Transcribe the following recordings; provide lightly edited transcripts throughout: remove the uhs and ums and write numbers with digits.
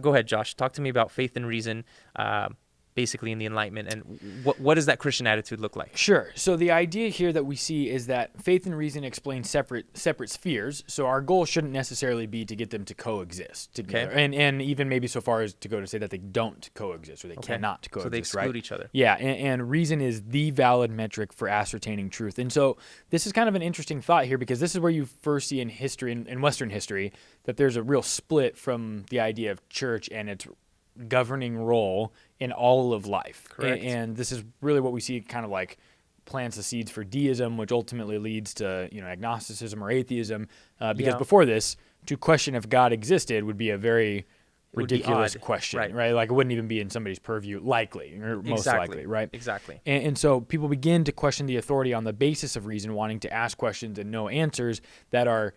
Go ahead, Josh. Talk to me about faith and reason, basically in the Enlightenment, and what does that Christian attitude look like? Sure. So the idea here that we see is that faith and reason explain separate spheres. So our goal shouldn't necessarily be to get them to coexist together, and even maybe so far as to go to say that they don't coexist or they cannot coexist. So they exclude each other. Yeah, and reason is the valid metric for ascertaining truth. And so this is kind of an interesting thought here, because this is where you first see in history, in Western history, that there's a real split from the idea of church and its governing role in all of life. Correct. And this is really what we see kind of like plants the seeds for deism, which ultimately leads to, agnosticism or atheism. Because before this, to question if God existed would be a very ridiculous question, right? Like it wouldn't even be in somebody's purview, likely, or most likely, right? Exactly. And so people begin to question the authority on the basis of reason, wanting to ask questions and know answers that are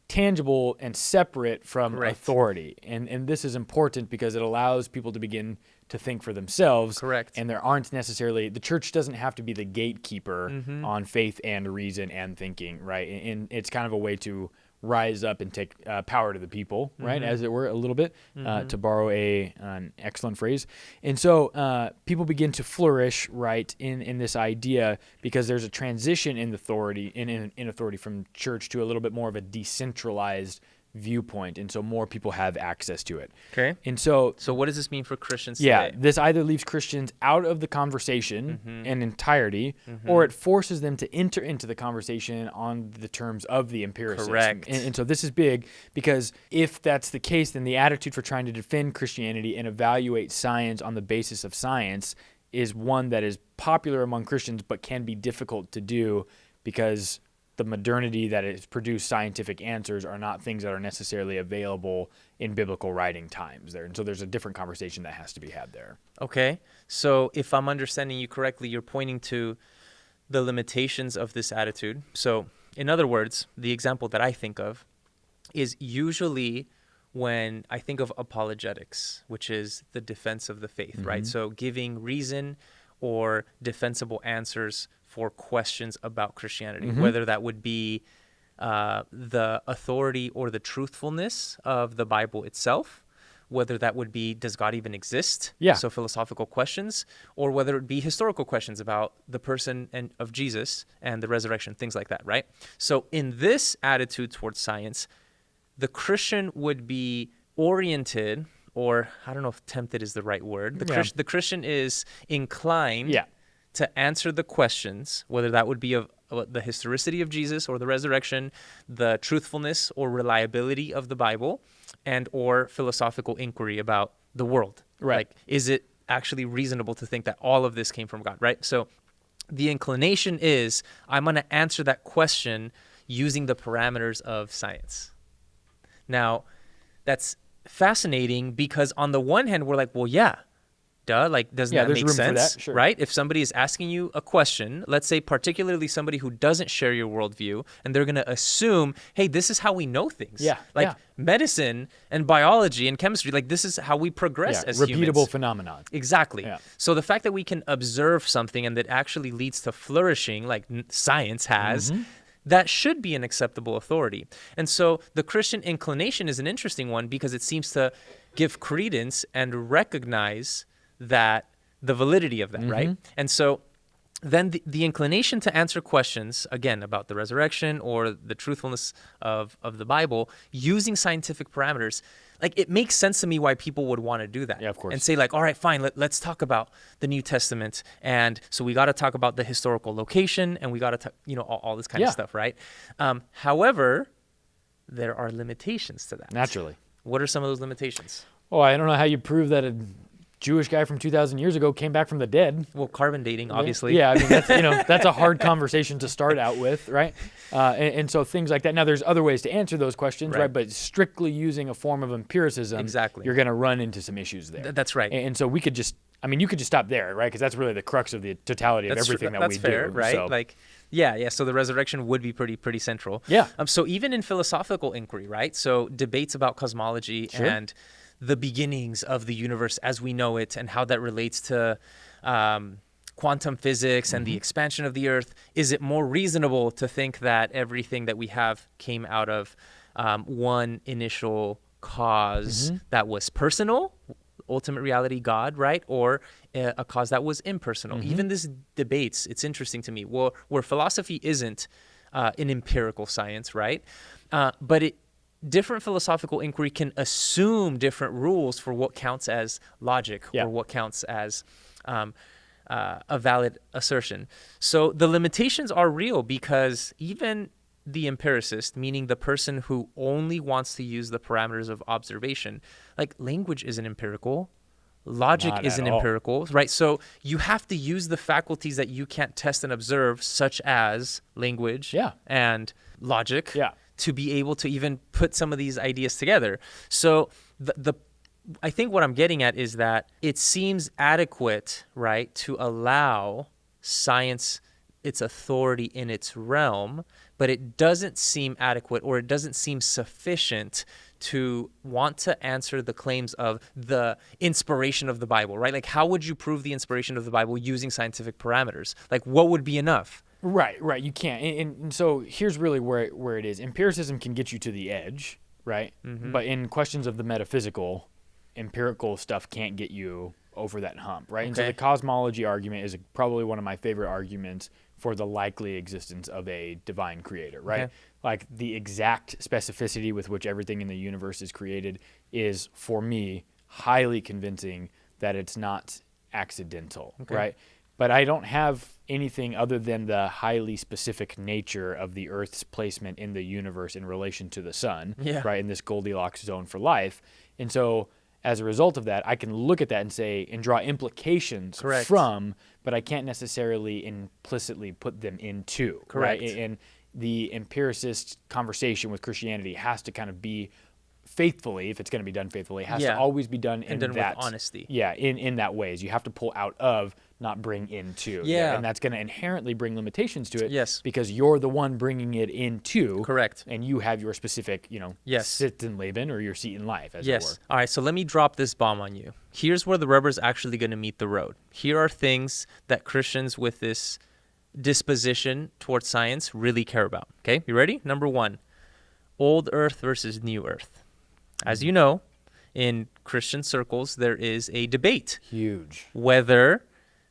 tangible and separate from authority. And this is important because it allows people to begin to think for themselves. Correct. And there aren't necessarily, the church doesn't have to be the gatekeeper on faith and reason and thinking, right? And it's kind of a way to rise up and take power to the people, right, as it were, a little bit, to borrow an excellent phrase. And so people begin to flourish, right, in this idea, because there's a transition in authority, in authority from church to a little bit more of a decentralized viewpoint, and so more people have access to it. Okay. And so what does this mean for Christians today? today? This either leaves Christians out of the conversation in entirety, or it forces them to enter into the conversation on the terms of the empiricists. Correct. And so this is big, because if that's the case, then the attitude for trying to defend Christianity and evaluate science on the basis of science is one that is popular among Christians, but can be difficult to do, because the modernity that has produced scientific answers are not things that are necessarily available in biblical writing times there. And so there's a different conversation that has to be had there. Okay. So if I'm understanding you correctly, you're pointing to the limitations of this attitude. So in other words, the example that I think of is usually when I think of apologetics, which is the defense of the faith, right? So giving reason or defensible answers for questions about Christianity, whether that would be the authority or the truthfulness of the Bible itself, whether that would be, does God even exist? Yeah. So philosophical questions, or whether it be historical questions about the person of Jesus and the resurrection, things like that, right? So in this attitude towards science, the Christian would be oriented, or I don't know if tempted is the right word. The Christian is inclined to answer the questions, whether that would be of the historicity of Jesus or the resurrection, the truthfulness or reliability of the Bible, and or philosophical inquiry about the world. Right. Like, is it actually reasonable to think that all of this came from God, right? So the inclination is, I'm going to answer that question using the parameters of science. Now, that's fascinating, because on the one hand, we're like, well, yeah, duh, like, doesn't that make sense, sure. right? If somebody is asking you a question, let's say particularly somebody who doesn't share your worldview, and they're going to assume, hey, this is how we know things. Medicine and biology and chemistry, like, this is how we progress as humans. Repeatable phenomenon. Exactly. Yeah. So the fact that we can observe something and that actually leads to flourishing, like science has, that should be an acceptable authority. And so the Christian inclination is an interesting one, because it seems to give credence and recognize that the validity of that, right? And so then the inclination to answer questions, again, about the resurrection or the truthfulness of the Bible using scientific parameters, like, it makes sense to me why people would want to do that. Yeah, of course. And say, like, all right, fine, let's talk about the New Testament. And so we got to talk about the historical location, and we got to, all this kind of stuff, right? However, there are limitations to that. Naturally. What are some of those limitations? Oh, I don't know how you prove that a Jewish guy from 2,000 years ago came back from the dead. Well, carbon dating, obviously. Yeah, I mean, that's, that's a hard conversation to start out with, right? And so things like that. Now, there's other ways to answer those questions, right? But strictly using a form of empiricism, you're going to run into some issues there. That's right. And so you could just stop there, right? Because that's really the crux of the totality of everything that we do. That's fair, right? So. Like, yeah. So the resurrection would be pretty central. Yeah. So even in philosophical inquiry, right? So debates about cosmology and the beginnings of the universe as we know it, and how that relates to quantum physics and the expansion of the earth. Is it more reasonable to think that everything that we have came out of one initial cause that was personal, ultimate reality, God, right? Or a cause that was impersonal. Even this debates, it's interesting to me. Well, where philosophy isn't an empirical science, right? But different philosophical inquiry can assume different rules for what counts as logic or what counts as a valid assertion. So the limitations are real because even the empiricist, meaning the person who only wants to use the parameters of observation, like language isn't empirical, logic isn't empirical, right? So you have to use the faculties that you can't test and observe, such as language and logic, to be able to even put some of these ideas together. So I think what I'm getting at is that it seems adequate, right, to allow science its authority in its realm, but it doesn't seem adequate, or it doesn't seem sufficient to want to answer the claims of the inspiration of the Bible, right? Like, how would you prove the inspiration of the Bible using scientific parameters? Like, what would be enough? Right. You can't. And so here's really where it is. Empiricism can get you to the edge, right? But in questions of the metaphysical, empirical stuff can't get you over that hump, right? And so the cosmology argument is probably one of my favorite arguments for the likely existence of a divine creator, right? Like the exact specificity with which everything in the universe is created is, for me, highly convincing that it's not accidental, right? But I don't have anything other than the highly specific nature of the Earth's placement in the universe in relation to the sun, right? In this Goldilocks zone for life. And so as a result of that, I can look at that and say, and draw implications from, but I can't necessarily implicitly put them into. Right? And the empiricist conversation with Christianity has to kind of be faithfully, if it's going to be done faithfully, has to always be done in done that with honesty. Yeah, in that ways. You have to pull out of, not bring into. And that's going to inherently bring limitations to it. Because you're the one bringing it into. And you have your specific, Sittenleben or your seat in life, as it were. All right, so let me drop this bomb on you. Here's where the rubber's actually going to meet the road. Here are things that Christians with this disposition towards science really care about. Okay, you ready? Number one, old Earth versus new Earth. As you know, in Christian circles, there is a debate. Huge. Whether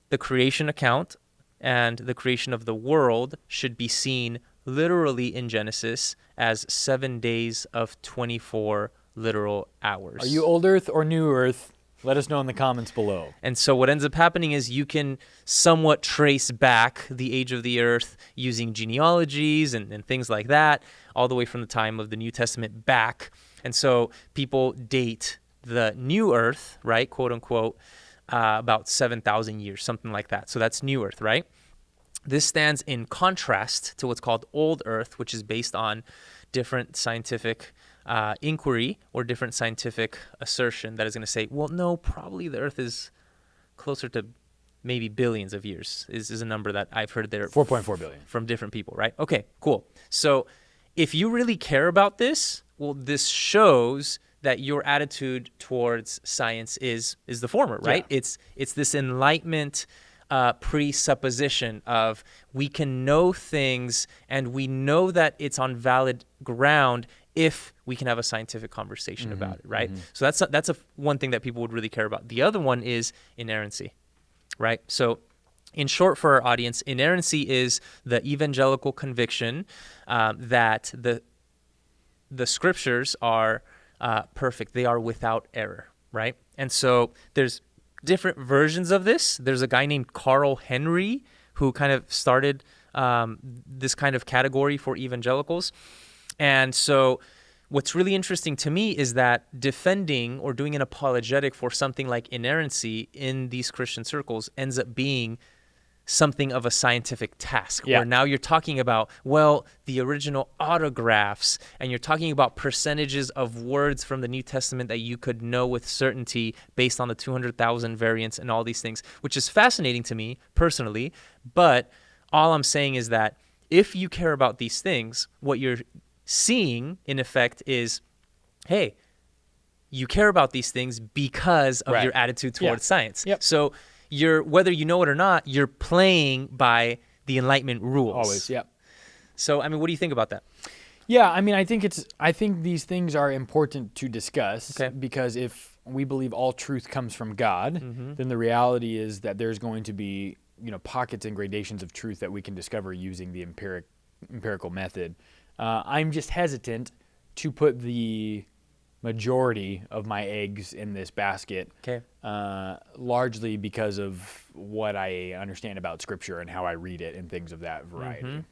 the creation account and the creation of the world should be seen literally in Genesis as 7 days of 24 literal hours. Are you old Earth or new Earth? Let us know in the comments below. And so what ends up happening is you can somewhat trace back the age of the Earth using genealogies and things like that, all the way from the time of the New Testament back. And so people date the new Earth, right, quote unquote, about 7,000 years, something like that. So that's new Earth, right? This stands in contrast to what's called old Earth, which is based on different scientific inquiry or different scientific assertion that is going to say, well, no, probably the Earth is closer to maybe billions of years is a number that I've heard there. 4.4 billion. From different people, right? Okay, cool. So if you really care about this, well, this shows that your attitude towards science is the former, right? It's this Enlightenment presupposition of we can know things and we know that it's on valid ground if we can have a scientific conversation about it, right? So that's one thing that people would really care about. The other one is inerrancy, right? So in short, for our audience, inerrancy is the evangelical conviction that the scriptures are perfect. They are without error, right? And so there's different versions of this. There's a guy named Carl Henry who kind of started this kind of category for evangelicals. And so what's really interesting to me is that defending or doing an apologetic for something like inerrancy in these Christian circles ends up being something of a scientific task, where now you're talking about, well, the original autographs, and you're talking about percentages of words from the New Testament that you could know with certainty based on the 200,000 variants and all these things, which is fascinating to me personally. But all I'm saying is that if you care about these things, what you're seeing in effect is, hey, you care about these things because of your attitude towards science. So you're, whether you know it or not, you're playing by the Enlightenment rules. Always, So, I mean, what do you think about that? Yeah, I mean, I think these things are important to discuss because if we believe all truth comes from God, then the reality is that there's going to be, pockets and gradations of truth that we can discover using the empirical method. I'm just hesitant to put the majority of my eggs in this basket, largely because of what I understand about Scripture and how I read it and things of that variety.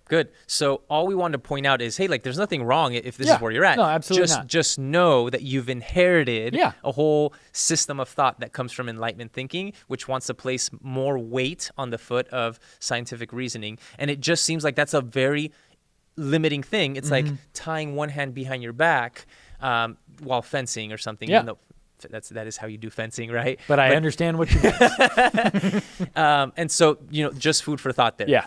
Good. So all we wanted to point out is, hey, like, there's nothing wrong if this is where you're at. No, absolutely not. Just know that you've inherited a whole system of thought that comes from Enlightenment thinking, which wants to place more weight on the foot of scientific reasoning. And it just seems like that's a very limiting thing. It's like tying one hand behind your back while fencing or something. Yeah. Even though that is how you do fencing, right? But I understand what you mean. And so, just food for thought there. Yeah.